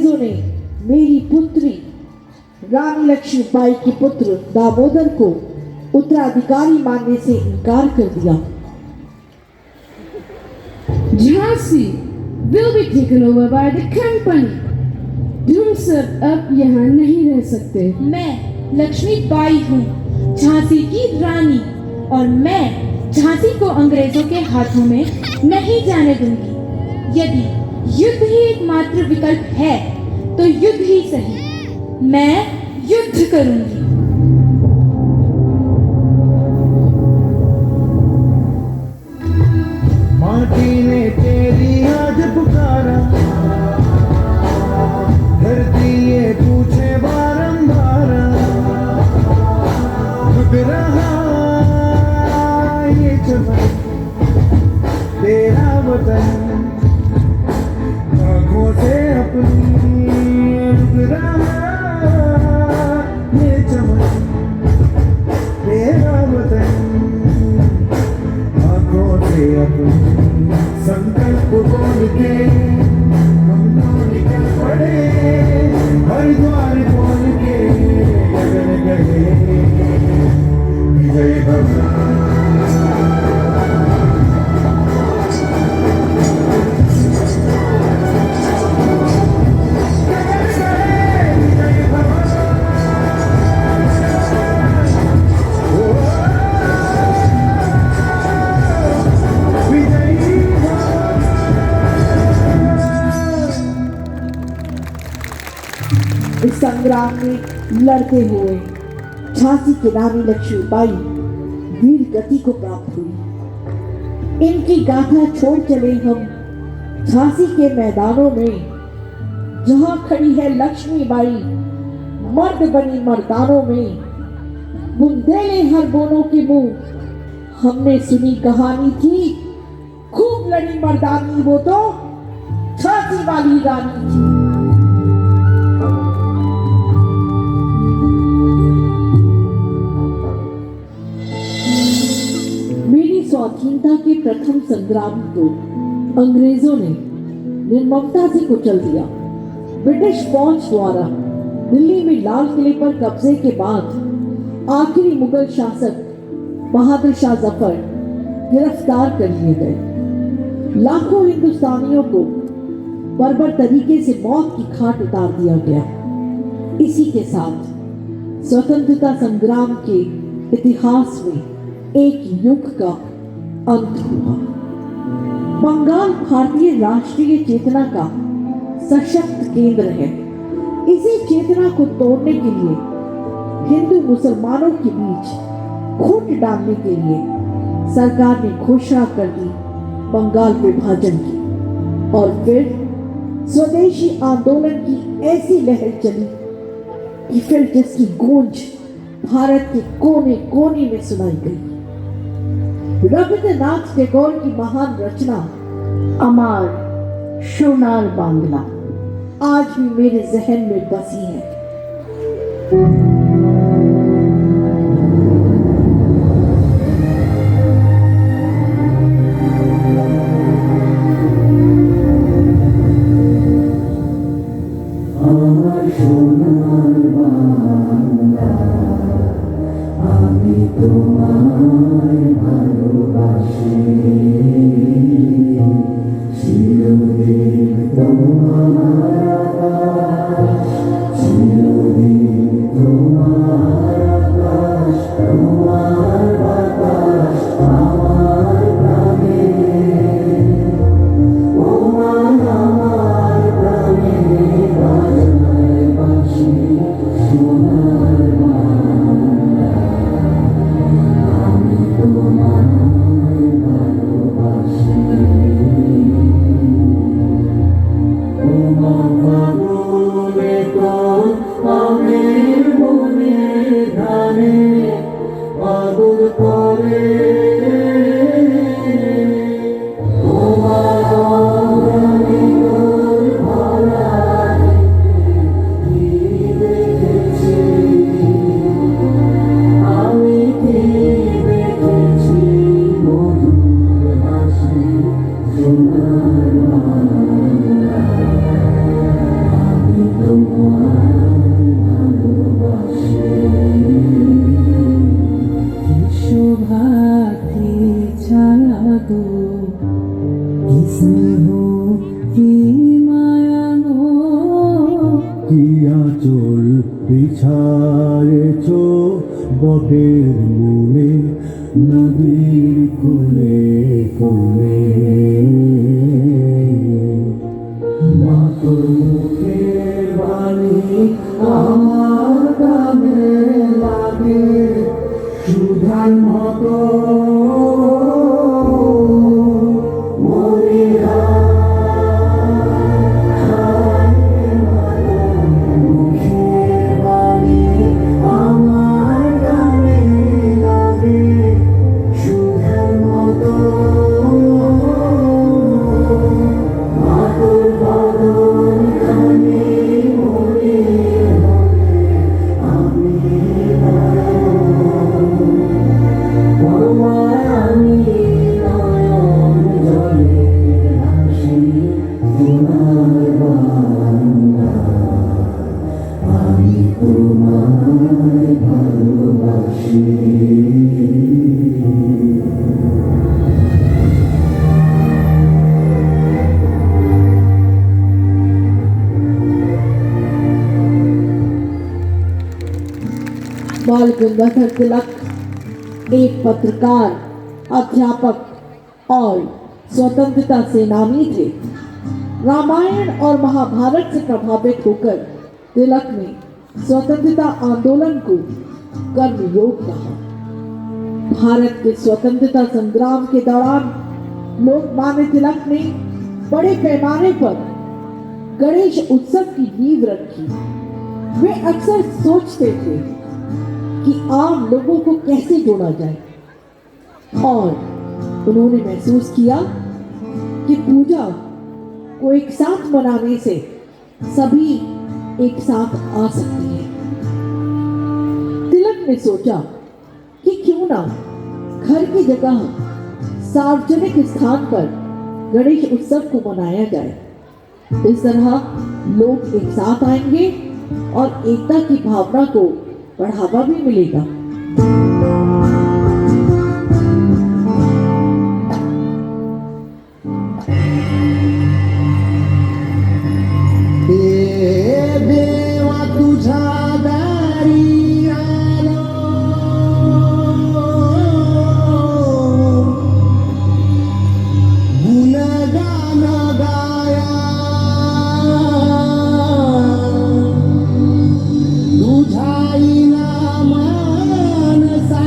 अंग्रेजों ने मेरी पुत्री रानी लक्ष्मीबाई के पुत्र दामोदर को उत्तराधिकारी मानने से इनकार कर दिया। Jhansi will be taken over by the company. तुम सब अब यहाँ नहीं रह सकते। मैं लक्ष्मीबाई हूँ, झांसी की रानी, और मैं झांसी को अंग्रेजों के हाथों में नहीं जाने दूंगी। यदि युद्ध ही एकमात्र विकल्प है तो युद्ध ही सही, मैं युद्ध करूंगी। माटी ने तेरी आज पुकारा, धरती ये पूछे बारंबार, रुक रहा ये चमन तेरा वतन, आँखों से अपनी रुक रहा ये चमन तेरा वतन, आँखों से अपनी संकल्प बोल के हम तो निकल पड़े, हर द्वार बोल के लगन गए विजय भवन। इस संग्राम में लड़ते हुए झांसी की रानी लक्ष्मीबाई वीर गति को प्राप्त हुई। इनकी गाथा छोड़ चले हम झांसी के मैदानों में, जहां खड़ी है लक्ष्मीबाई मर्द बनी मर्दानों में, बुंदेले हर बोनों के मुंह हमने सुनी कहानी थी, खूब लड़ी मर्दानी वो तो झांसी वाली रानी थी। स्वाधीनता के प्रथम संग्राम को अंग्रेजों ने निर्ममता से कुचल दिया। ब्रिटिश फौज द्वारा दिल्ली में लाल किले पर कब्जे के बाद आखिरी मुगल शासक बहादुर शाह जफर गिरफ्तार कर लिए गए। लाखों हिंदुस्तानियों को बर्बर तरीके से मौत की घाट उतार दिया गया। इसी के साथ स्वतंत्रता संग्राम के इतिहास में एक युग का अंत हुआ। बंगाल भारतीय राष्ट्रीय चेतना का सशक्त केंद्र है। इसी चेतना को तोड़ने के लिए हिंदू मुसलमानों के बीच फूट डालने के लिए सरकार ने घोषणा कर दी बंगाल विभाजन की, और फिर स्वदेशी आंदोलन की ऐसी लहर चली कि फिर जिसकी गूंज भारत के कोने कोने में सुनाई गई। रविंद्रनाथ टैगोर की महान रचना अमर सोनार बांग्ला आज भी मेरे जहन में बसी है। अमर सोनार बांग्ला আমি তোমায় ভালোবাসি, চিরদিন তোমার আকাশ, চিরদিন তোমার আকাশ, তোমার বাতাস আমার প্রাণে, তোমার আমার প্রাণে বাজায় বাঁশি সোনার তোমায় ভালোবাসি। शोभा की छाया दो किसने हो की माया गो কিয়া চোল বিছায়েছ বটের মূলে নদীর কোলে কোলে মা তোর মুখের বাণী আমার কানে লাগে সুধার মতো बाल गंगाधर तिलक एक पत्रकार, अध्यापक और स्वतंत्रता सेनानी थे। रामायण और महाभारत से प्रभावित होकर तिलक ने स्वतंत्रता आंदोलन को कर्मयोग कहा। भारत के स्वतंत्रता संग्राम के दौरान लोकमान्य तिलक ने बड़े पैमाने पर गणेश उत्सव की नींव रखी। वे अक्सर सोचते थे कि आम लोगों को कैसे जोड़ा जाए, और उन्होंने महसूस किया कि पूजा को एक साथ मनाने से सभी एक साथ आ सकते हैं। तिलक ने सोचा कि क्यों ना घर की जगह सार्वजनिक स्थान पर गणेश उत्सव को मनाया जाए। इस तरह लोग एक साथ आएंगे और एकता की भावना को बढ़ावा भी मिलेगा। देवा तुझा दारी आलो गुणगान गाया तुझा मान सा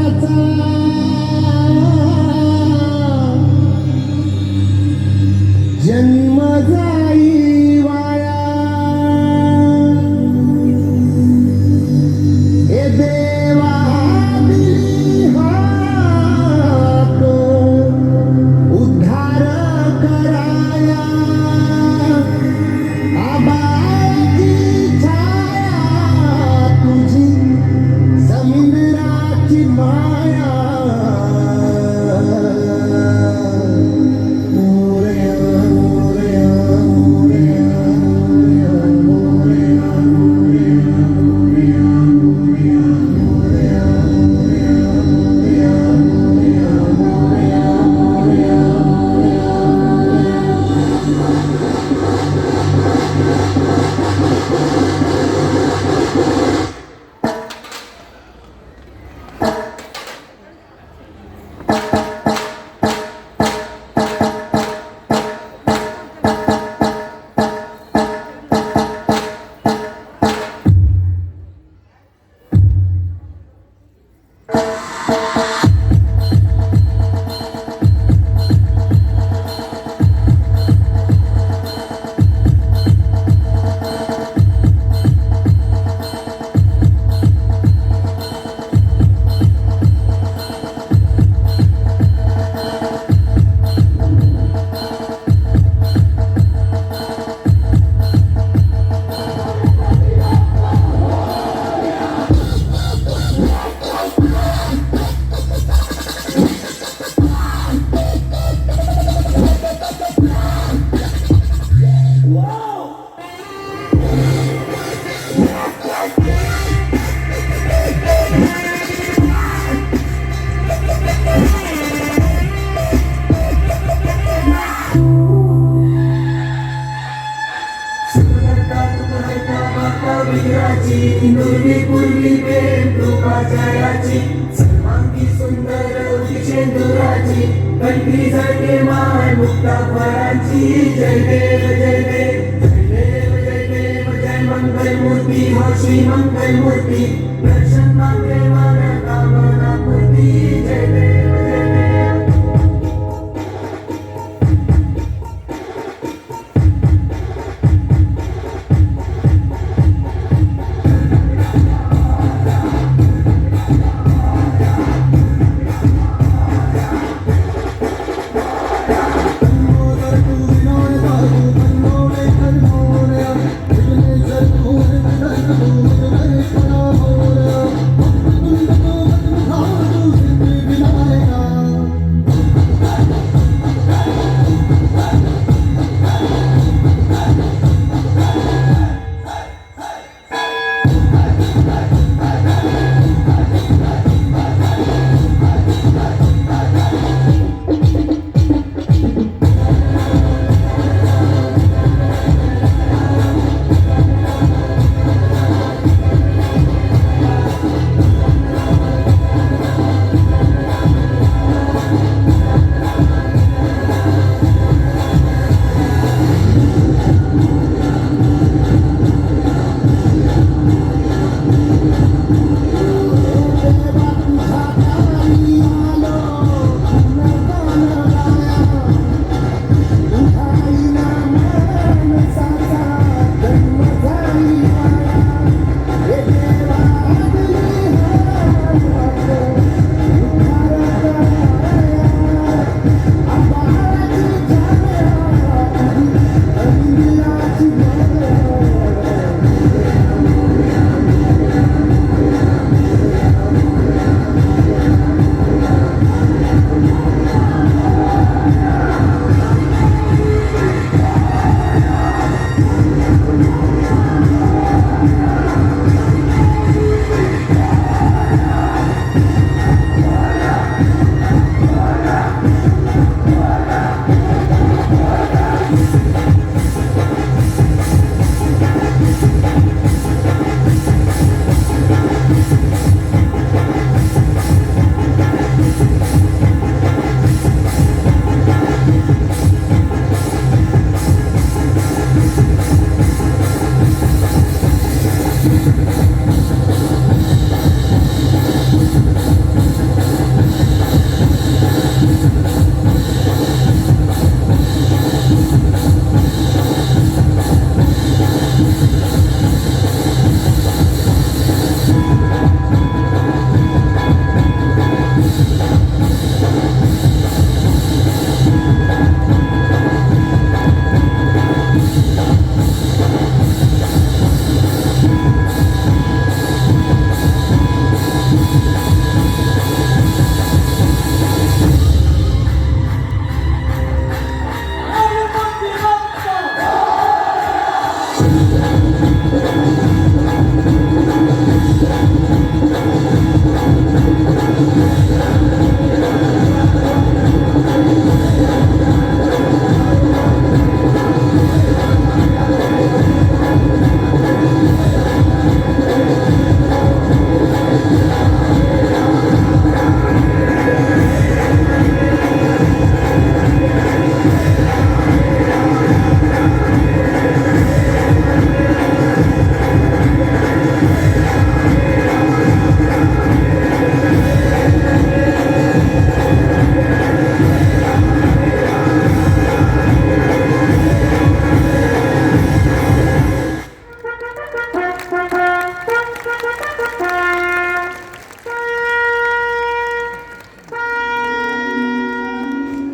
कबीराची नुरवी पूर्वी प्रेम कृपा जयाची सर्वांगी सुंदर उदिशेंदुराची कंठी झळके मान मुक्ता फळाची जय देव जय देव जय देव जय देव जय मंगल मूर्ती हो श्री मंगल मूर्ती दर्शन मागे मन कामना पूर्ती जय देव जय देव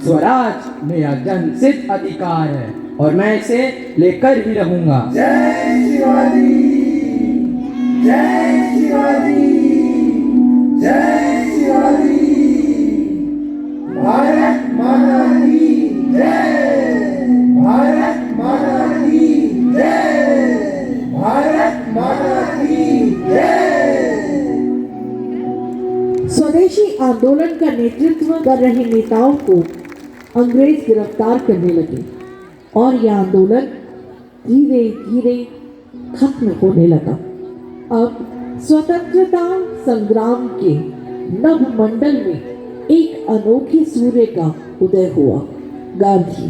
स्वराज मेरा जन्मसिद्ध अधिकार है और मैं इसे लेकर ही रहूंगा। जय शिवाजी जय शिवाजी जय शिवाजी भारत माता की जय भारत माता की जय भारत माता की जय। स्वदेशी आंदोलन का नेतृत्व कर रहे नेताओं को अंग्रेज गिरफ्तार करने लगे और यह आंदोलन धीरे धीरे खत्म होने लगा। अब स्वतंत्रता संग्राम के नभ मंडल में एक अनोखे सूर्य का उदय हुआ, गांधी।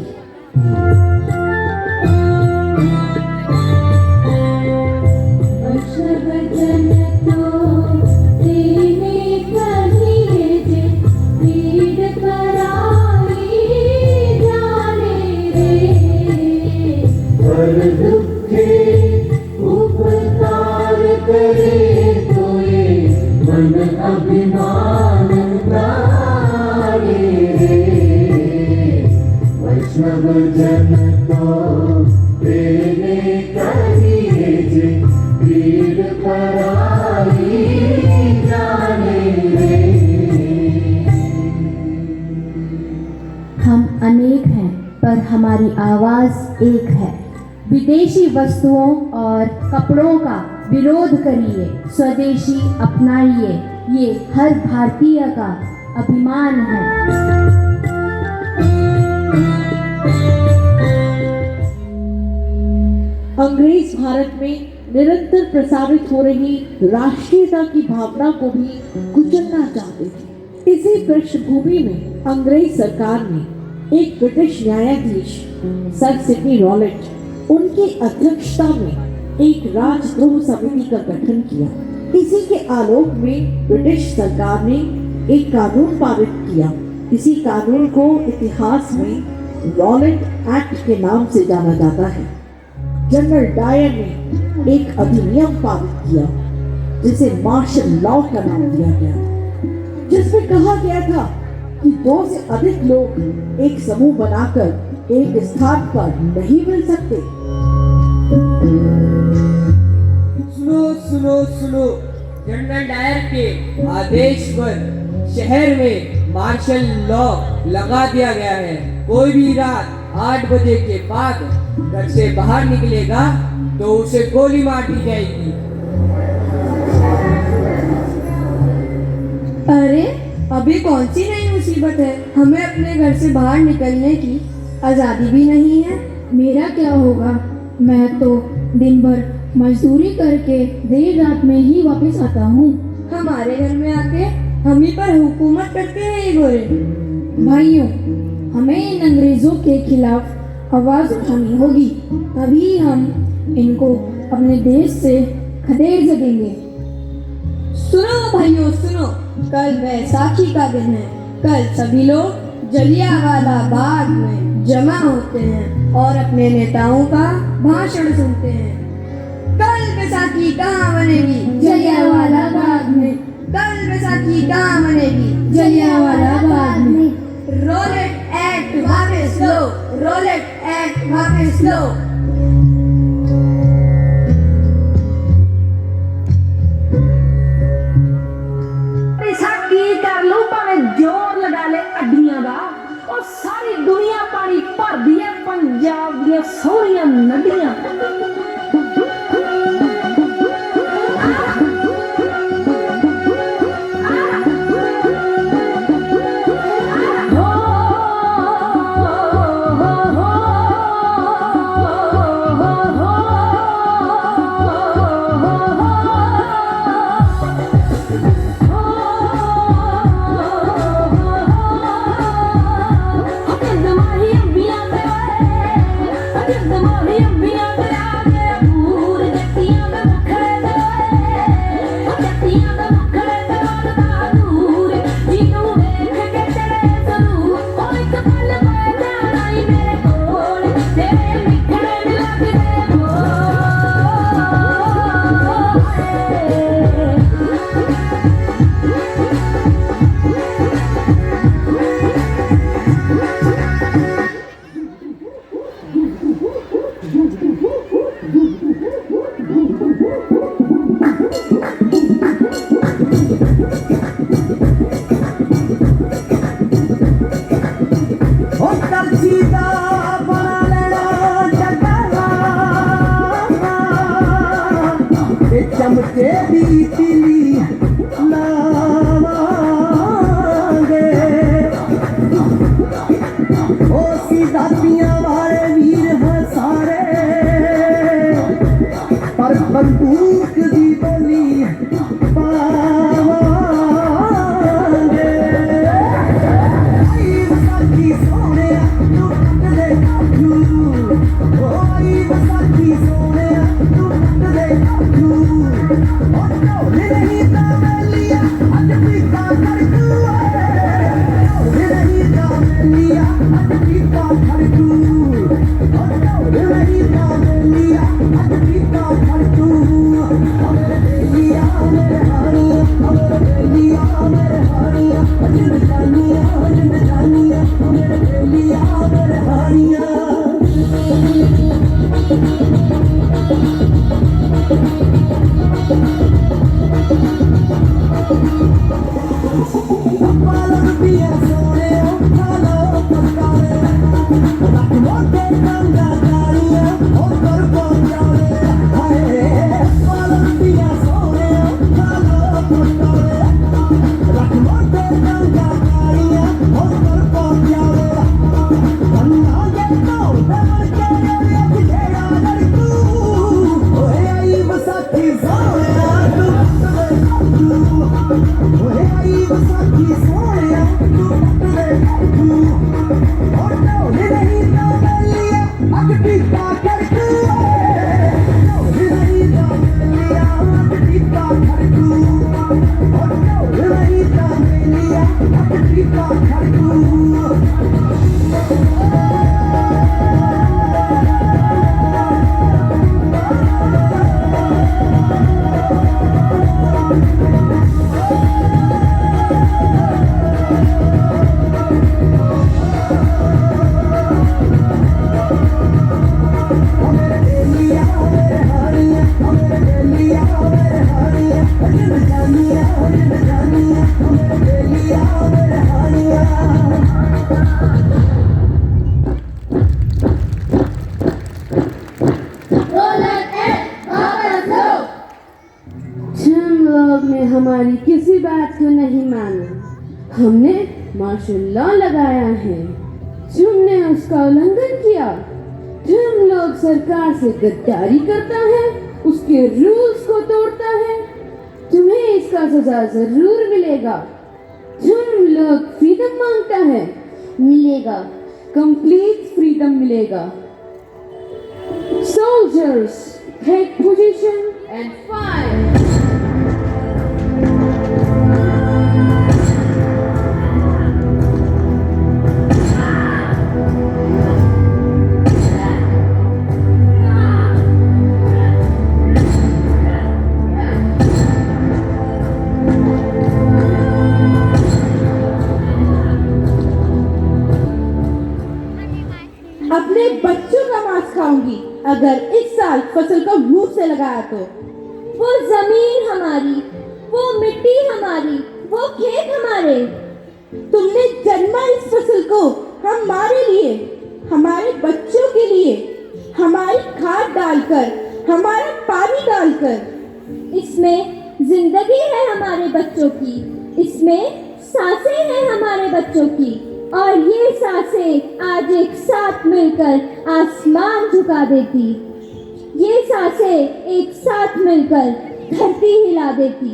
अभिमान वैष्णव जन तो तेरे कहिए जे पीर पराई जाने रे। हम अनेक हैं पर हमारी आवाज एक है। विदेशी वस्तुओं और कपड़ों का विरोध करिए, स्वदेशी अपनाइए, ये हर भारतीय का अभिमान है। अंग्रेज भारत में निरंतर प्रसारित हो रही राष्ट्रीयता की भावना को भी कुचलना चाहते थे। इसी पृष्ठभूमि में अंग्रेज सरकार ने एक ब्रिटिश न्यायाधीश सर सिडनी रॉलेट उनकी अध्यक्षता में एक राजद्रोह समिति का गठन किया। इसी के आलोक में ब्रिटिश सरकार ने एक कानून पारित किया। इसी कानून को इतिहास में रॉलेट एक्ट के नाम से जाना जाता है। जनरल डायर ने एक अधिनियम पारित किया जिसे मार्शल लॉ का नाम दिया गया, जिसमें कहा गया था कि 2 से अधिक लोग एक समूह बनाकर एक स्थान पर नहीं मिल सकते। सुनो सुनो सुनो, जनरल डायर के आदेश पर शहर में मार्शल लॉ लगा दिया गया है। कोई भी रात 8 बजे के बाद घर से बाहर निकलेगा तो उसे गोली मार दी जाएगी। अरे अभी कौन सी नई मुसीबत है? हमें अपने घर से बाहर निकलने की आज़ादी भी नहीं है। मेरा क्या होगा? मैं तो दिन भर मजदूरी करके देर रात में ही वापस आता हूँ। हमारे घर में आके हम ही पर हुकूमत करते हैं ये गोरे। भाइयों, हमें इन अंग्रेजों के खिलाफ आवाज उठानी होगी, तभी हम इनको अपने देश से खदेड़ सकेंगे। सुनो भाइयों सुनो, कल बैसाखी का दिन है। कल सभी लोग जलियांवाला बाग में जमा होते हैं और अपने नेताओं का भाषण सुनते हैं। कल बैसाखी कहाँ बनेगी? जलियांवाला बाग में। कल बैसाखी कहाँ बनेगी? जलियांवाला बाग में। रॉलेट एक्ट वापस लो, रॉलेट एक्ट वापस लो। बैसाखी कर लो भावे जोर लगा ले अड्डियां दा, और सारी दुनिया पानी भर दी है पंजाब दियां सोहणियां नदियां। चमचे दी तिली लावांगे, ओ सी जातियां वाले वीर हैं सारे, बंदूक दी बोली पावांगे आई बसाखी सोने तू दे तू ओ आई बसाखी सोने तू दे तू ओ नहीं ता लिया अज पीता कर तू नहीं ता लिया अज पीता कर तू नहीं ता लिया अज पीता कर तू मेरे बेलिया मेरे हानिया मेरे बेलिया मेरे हानिया जिंद जानिया मेरे बेलिया मेरे हानिया पालन पिया सोने खालो पकारे रख मोटे कंगा गाड़िया और कर पहुंचावे हाय पालन पिया सोने खालो पकारे रख मोटे कंगा गाड़िया और कर पहुंचावे बन्ना ये तो डर के एक जेड़ा लड़कू ओए आई बसाखी सोने तू ओए आई बसाखी सोने तू नहीं तो लिया अग पीता कर तू नहीं तो लिया अग पीता कर तू नहीं तो लिया अग पीता कर तू मेरे बेलिया मेरे हानिया मेरे बेलिया मेरे हानिया जिंद जानिया मेरे बेलिया मेरे हानिया हम लोग ने हमारी किसी बात को नहीं माना। हमने मार्शल लॉ लगाया है, तुमने उसका उल्लंघन किया। तुम लोग सरकार से गद्दारी करता है, उसके रूल्स को तोड़ता है, तुम्हें इसका सजा जरूर मिलेगा। तुम लोग फ्रीडम मांगता है, मिलेगा, कंप्लीट फ्रीडम मिलेगा। Soldiers, take position and fire. अपने बच्चों का मांस खाऊंगी अगर इस साल फसल को मुंह से लगाया तो। वो जमीन हमारी, वो मिट्टी हमारी, वो खेत हमारे। तुमने जन्मा इस फसल को हमारे लिए, हमारे बच्चों के लिए, हमारी खाद डालकर, हमारा पानी डालकर। इसमें जिंदगी है हमारे बच्चों की, इसमें सांसें हैं हमारे बच्चों की, और ये सांसें आज एक साथ मिलकर आसमान झुका देती। ये सांसें एक साथ मिलकर धरती हिला देती।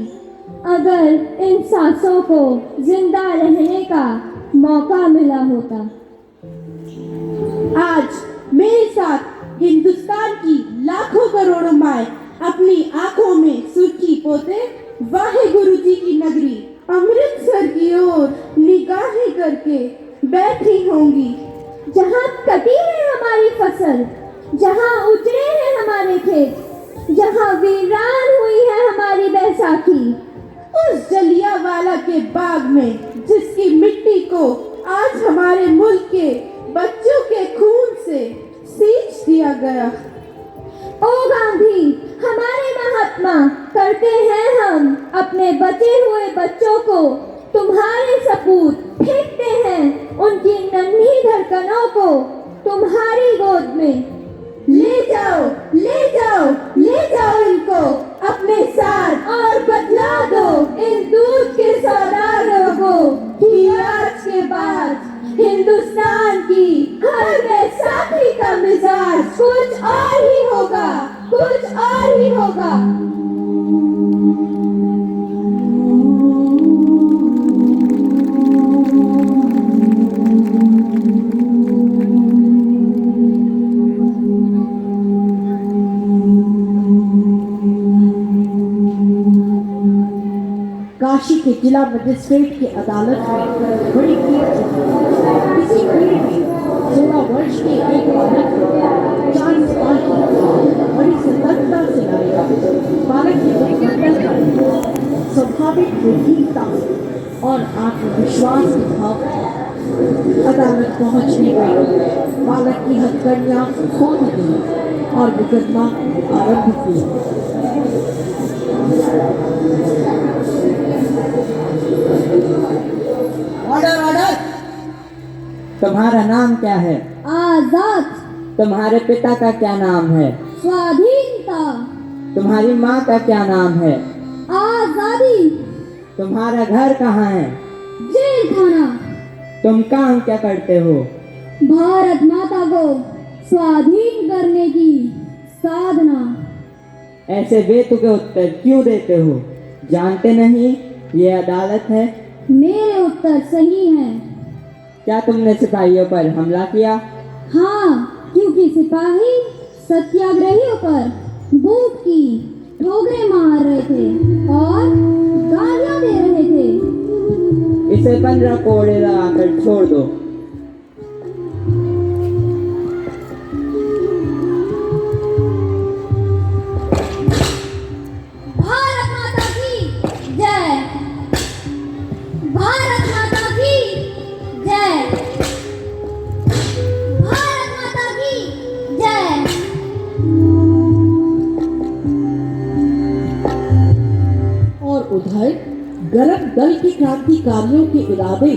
अगर इन सांसों को जिंदा रहने का मौका मिला होता। आज मेरे साथ हिंदुस्तान की लाखों करोड़ों माएं अपनी आंखों में सुर्खी पोते वाहे गुरु जी की नगरी अमृतसर की ओर निगाहें करके बैठी होंगी। जहाँ कटी है हमारी फसल, जहाँ उजड़े हैं हमारे खेत, जहाँ वीरान हुई है हमारी बैसाखी, उस जलियांवाला के बाग में जिसकी मिट्टी को आज हमारे मुल्क के बच्चों के खून से सींच दिया गया। ओ गांधी, हमारे महात्मा, करते हैं हम अपने बचे हुए बच्चों को तुम्हारे सपूत, फेंकते हैं उनकी नन्ही धड़कनों को तुम्हारी गोद में। ले जाओ, ले जाओ, ले जाओ इनको अपने साथ और बतला दो इन दूध के सौदागरों को कि आज के बाद हिंदुस्तान की हर बैसाखी का मिजाज कुछ और ही होगा, कुछ और ही होगा। होगा। काशी के जिला मजिस्ट्रेट की अदालत में बड़ी भीड़ थी। इसी भीड़ में 16 वर्ष के एक बालक को 4 सिपाही बड़ी सतर्कता से लाएगा। बालक की दुर्घटना का स्वाभाविक निर्भीकता और आत्मविश्वास के भाव अदालत पहुंचने पर बालक की हथकड़ियां खोद दी और मुकदमा आरंभ किया। Order order. तुम्हारा नाम क्या है? आजाद। तुम्हारे पिता का क्या नाम है? स्वाधीनता। तुम्हारी माँ का क्या नाम है? आजादी। तुम्हारा घर कहाँ है? जेल खाना। तुम काम क्या करते हो? भारत माता को स्वाधीन करने की साधना। ऐसे बेतुके उत्तर क्यों देते हो? जानते नहीं ये अदालत है? मेरे उत्तर सही हैं। क्या तुमने सिपाहियों पर हमला किया? हाँ, क्योंकि सिपाही सत्याग्रहियों पर बूट की ठोकरें मार रहे थे और गालियां दे रहे थे। इसे 15 कोड़े लगाकर छोड़ दो। भारत माता की जय। भारत माता की जय। भारत माता की जय। और उधर गलत दल के क्रांतिकारियों के इरादे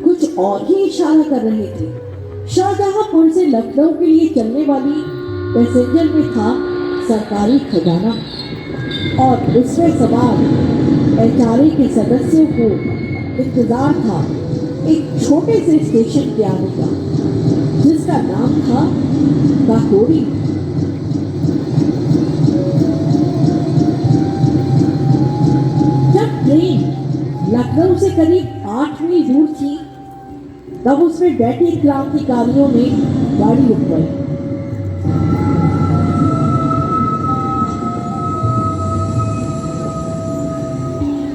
कुछ और ही इशारा कर रहे थे। शाहजहांपुर से लखनऊ के लिए चलने वाली पैसेंजर में था सरकारी खजाना और उसमें सवार एचआरए के सदस्यों को इंतजार था एक छोटे से स्टेशन के आने का, जिसका नाम था काकोरी। जब ट्रेन लखनऊ से करीब 8 मील दूर थी, तब उसमें बैठे क्रांतिकारियों ने गाड़ी रुकवाई।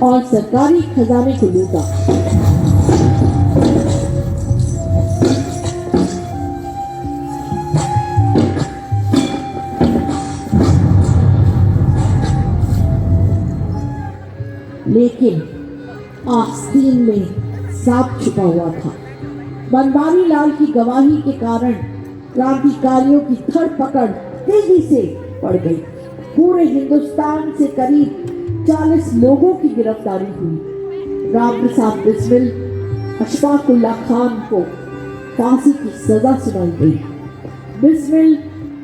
और सरकारी खजाने को लूटा। लेकिन आस्तीन में सांप छुपा हुआ था। बनवारी लाल की गवाही के कारण क्रांतिकारियों की धरपकड़ तेजी से बढ़ गई। पूरे हिंदुस्तान से करीब 40 लोगों की गिरफ्तारी हुई। राम प्रसाद बिस्मिल, अशफाकुल्ला खान को फांसी की सजा सुनाई गई। बिस्मिल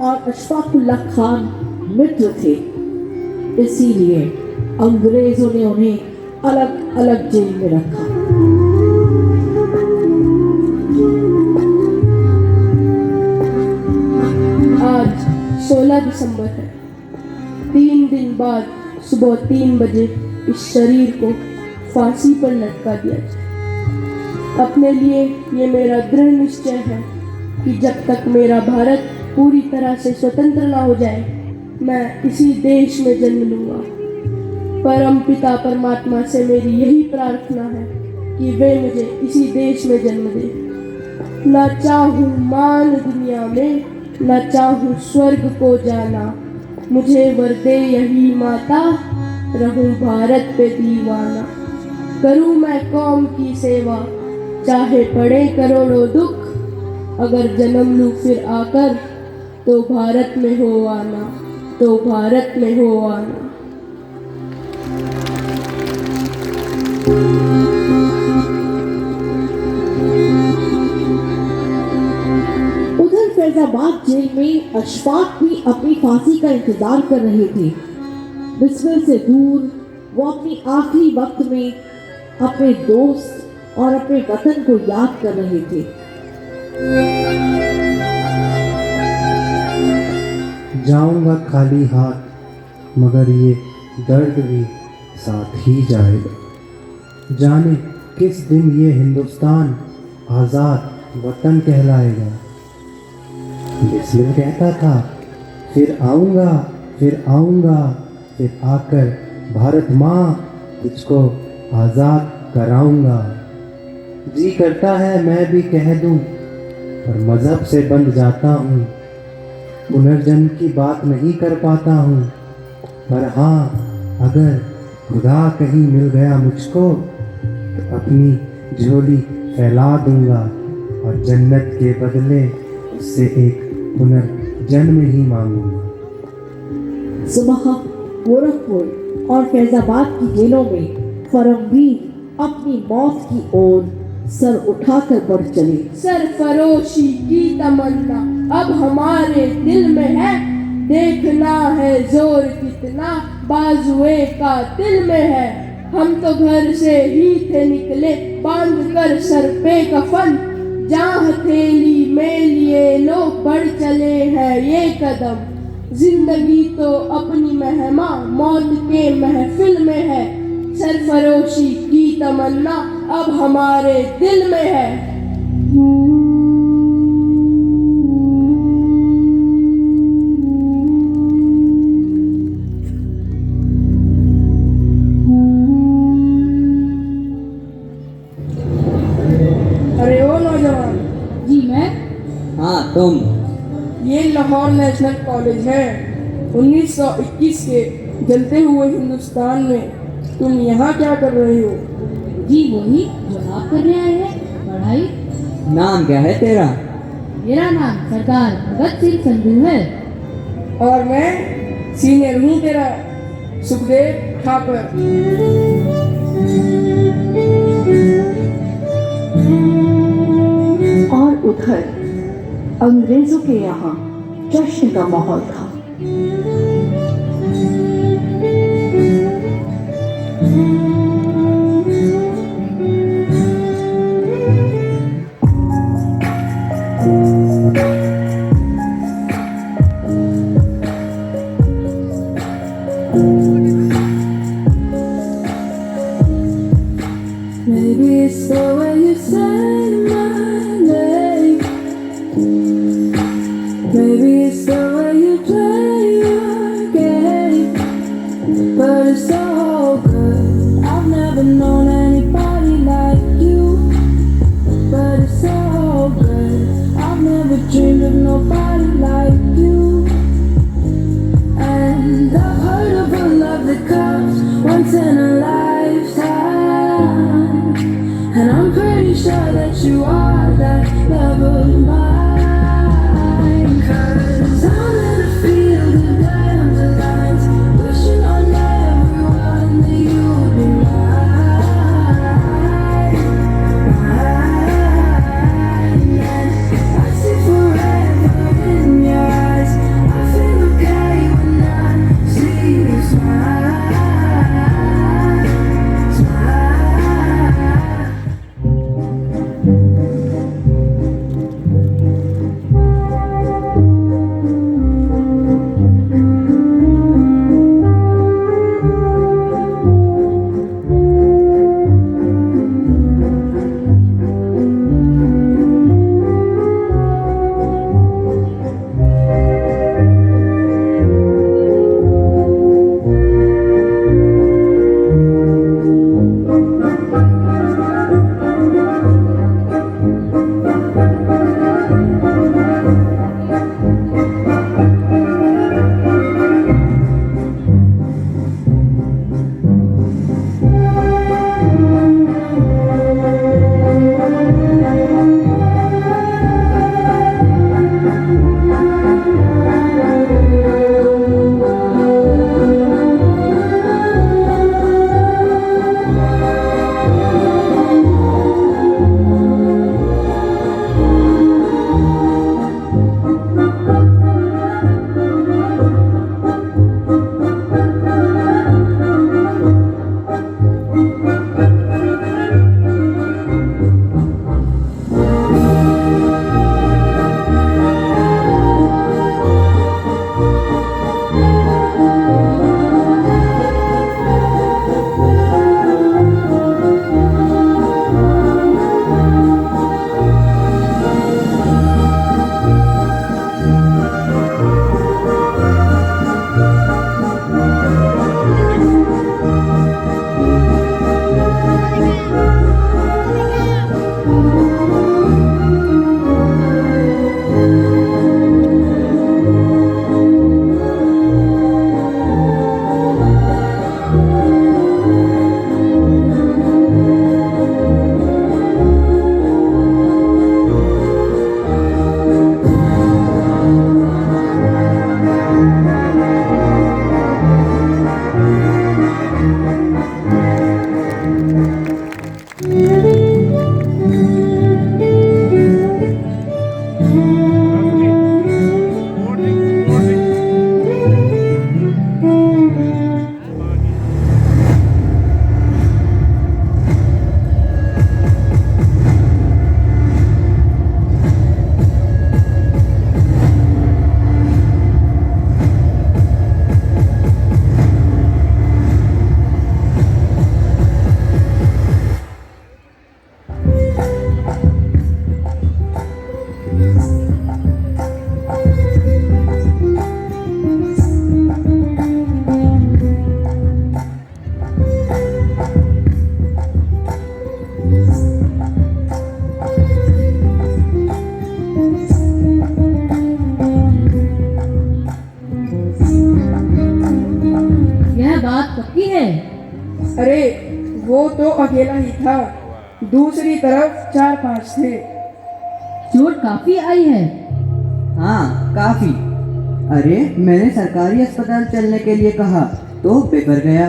और अशफाकुल्ला खान मित्र थे, इसीलिए अंग्रेजों ने उन्हें अलग अलग जेल में रखा। आज 16 दिसंबर है। 3 दिन बाद सुबह 3 बजे इस शरीर को फांसी पर लटका दिया जाए। अपने लिए ये मेरा दृढ़ निश्चय है कि जब तक मेरा भारत पूरी तरह से स्वतंत्र ना हो जाए, मैं इसी देश में जन्म लूंगा। परम पिता परमात्मा से मेरी यही प्रार्थना है कि वे मुझे इसी देश में जन्म दे। न चाहूँ मान दुनिया में, न चाहूँ स्वर्ग को जाना, मुझे वर दे यही माता, रहूं भारत पे दीवाना। करूं मैं कौम की सेवा, चाहे पड़े करोड़ों दुख, अगर जन्म लूं फिर आकर, तो भारत में हो आना, तो भारत में हो आना। उधर फैजाबाद जेल में अशफाक भी अपनी फांसी का इंतजार कर रहे थे। बिस्मिल से दूर वो अपनी आखिरी वक्त में अपने दोस्त और अपने वतन को याद कर रहे थे। जाऊंगा खाली हाथ, मगर ये दर्द भी साथ ही जाएगा। जाने किस दिन ये हिंदुस्तान आज़ाद वतन कहलाएगा। बिस्मिल कहता था फिर आऊँगा, फिर आऊँगा, फिर आकर भारत माँ तुझको आज़ाद कराऊँगा। जी करता है मैं भी कह दूँ, पर मज़हब से बंध जाता हूँ। पुनर्जन्म की बात नहीं कर पाता हूँ, पर हाँ अगर खुदा कहीं मिल गया मुझको तो अपनी झोली फैला दूँगा और जन्नत के बदले उससे एक पुनर्जन्म ही मांगूंगा। सुबह गोरखपुर और फैजाबाद की जेलों में परमवीर अपनी मौत की ओर सर उठाकर बढ़ चले। सरफरोशी की तमन्ना अब हमारे दिल में है, देखना है जोर कितना बाजुए का दिल में है। हम तो घर से ही थे निकले बांध कर सर पे कफन, जहाँ हथेली में लिए लोग बढ़ चले हैं ये कदम। जिंदगी तो अपनी मेहमा मौत के महफिल में है, सरफरोशी की तमन्ना अब हमारे दिल में है। अरे ओ नौजवान। जी मैं। हाँ तुम। ये लाहौर नेशनल कॉलेज है। 1921 के जलते हुए हिंदुस्तान में तुम यहाँ क्या कर रहे हो? जी वही जो आप करने आए हैं, पढ़ाई। नाम क्या है तेरा? मेरा नाम सरदार भगत सिंह संधू है। और मैं सीनियर हूँ तेरा, सुखदेव ठाकुर। और उधर अंग्रेजों के यहाँ जश्न का माहौल था। Maybe it's the way you say my name. Maybe it's the way you play your game. But it's so good. I've never known anybody like you. But it's so good. I've never dreamed of nobody like you. And I've heard of a love that comes once in a lifetime. And I'm pretty sure that you are that love of mine. 'Cause I'm in a field of dandelions, wishing on everyone that you'd be mine. And I see forever in your eyes. I feel okay when I see you smile. Smile. बात कब की है? अरे वो तो अकेला ही था, दूसरी तरफ 4-5 थे। चोट काफी आई है। हाँ काफी। अरे मैंने सरकारी अस्पताल चलने के लिए कहा तो पेपर गया,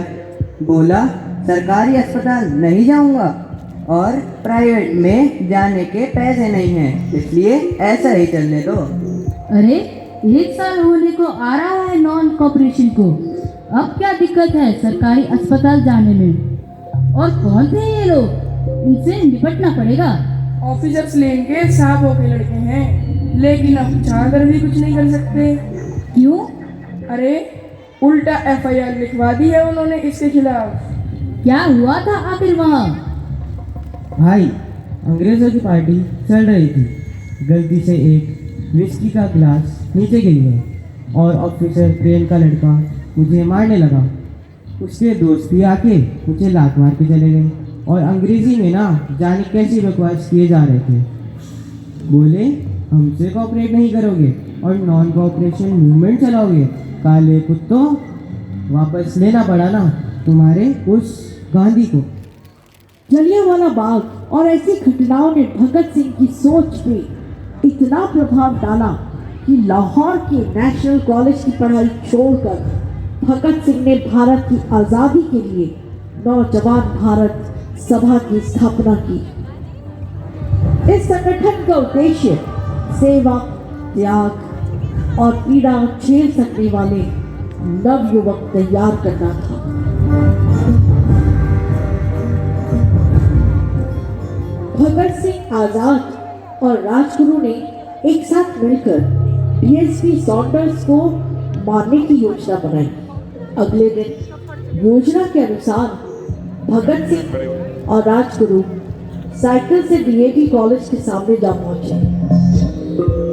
बोला सरकारी अस्पताल नहीं जाऊंगा और प्राइवेट में जाने के पैसे नहीं हैं, इसलिए ऐसा ही चलने दो। अरे 1 साल होने को आ रहा है नॉन कॉपरेशन को, अब क्या दिक्कत है सरकारी अस्पताल जाने में? और कौन थे ये लोग, इनसे निपटना पड़ेगा। ऑफिसर्स लेन के साहबों के लड़के हैं, लेकिन अब चाहकर भी कुछ नहीं कर सकते। क्यों? अरे उल्टा FIR लिखवा दी है उन्होंने इसके खिलाफ। क्या हुआ था आखिर वहाँ? भाई अंग्रेजों की पार्टी चल रही थी, गलती से एक विस्की का गिलास नीचे गिर गया और ऑफिसर प्रेम का लड़का मुझे मारने लगा। उसके दोस्त भी आके मुझे लात मार के चले गए और अंग्रेजी में ना जाने कैसी बकवास किए जा रहे थे। बोले हमसे कोऑपरेट नहीं करोगे और नॉन कोऑपरेशन मूवमेंट चलाओगे, काले कुत्तों। वापस लेना पड़ा ना तुम्हारे उस गांधी को। जलियांवाला बाग और ऐसी घटनाओं ने भगत सिंह की सोच पे इतना प्रभाव डाला कि लाहौर के नेशनल कॉलेज की पढ़ाई छोड़कर भगत सिंह ने भारत की आज़ादी के लिए नौजवान भारत सभा की स्थापना की। इस संगठन का उद्देश्य सेवा, त्याग और पीड़ा झेल सकने वाले नवयुवक तैयार करना था। भगत सिंह, आजाद और राजगुरु ने एक साथ मिलकर BSP सॉन्डर्स को मारने की योजना बनाई। अगले दिन योजना के अनुसार भगत सिंह और राजगुरु साइकिल से DAV कॉलेज के सामने जा पहुंचे।